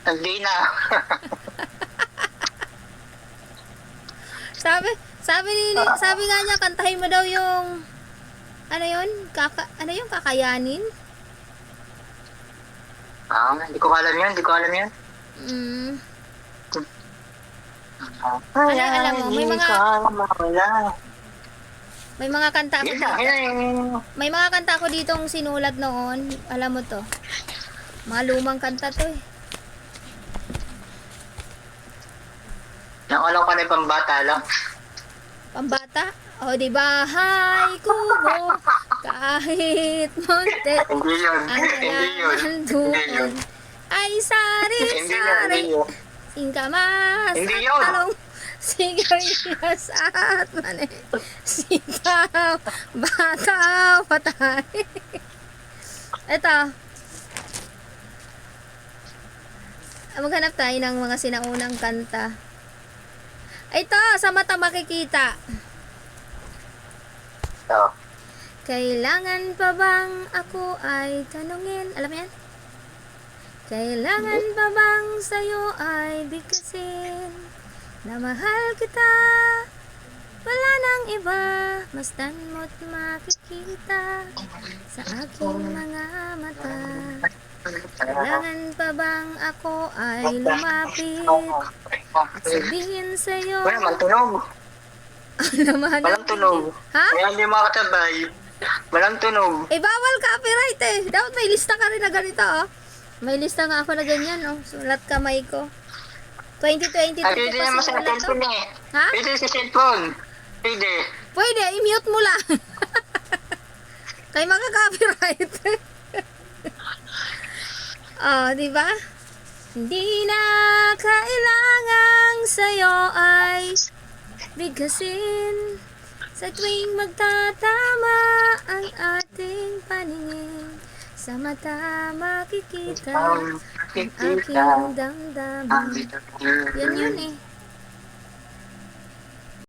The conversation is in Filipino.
Hindi na. Sabi nga niya, kantahin mo daw yung, ano yun? Ano yung kakayanin? Hindi ko alam yun, hindi ko alam yun. Ano yung alam mo? May mga kanta ako Yun dito. lang. May mga kanta ako ditong sinulat noon. Alam mo to. Mga lumang kanta to eh. Yung alam ko na yung pambata lang. Pambata? O di bahay kubo kahit monte Hindi yun. ang Hindi yun. kailangan Hindi yun. doon ay Hindi yun. sari-sari Hindi yun. singkamas Hindi at yun. talong sigarilyas at mani sitaw bataw patay. Eto, maghanap tayo ng mga sinaunang kanta. Ito, sa mata makikita. So, Kailangan pa bang ako ay tanungin? Alam mo yan? Kailangan pa bang sa'yo ay bigkasin na mahal kita? Wala nang iba, masdan mo't makikita sa aking mga mata. Kailangan pa bang ako ay lumapit at sabihin sa'yo? wala man tunog. Naman Walang tunog. Ha? Kaya hindi mga katabay. Walang tunog. Eh, bawal copyright eh. Dapat may lista ka rin na ganito, oh. May lista nga ako na ganyan, oh. Sulat kamay ko. 2022 Ay, ko pwede pa naman sa sinulat to. cellphone eh. Ha? Pwede sa cellphone. Pwede. Pwede, i-mute mo lang. Kay maka-copyright. Oh, di ba? Hindi na kailangang sa'yo ay bigkasin sa tuwing magtatama ang ating paningin. Sa mata makikita ang aking damdamin. Yan yun eh.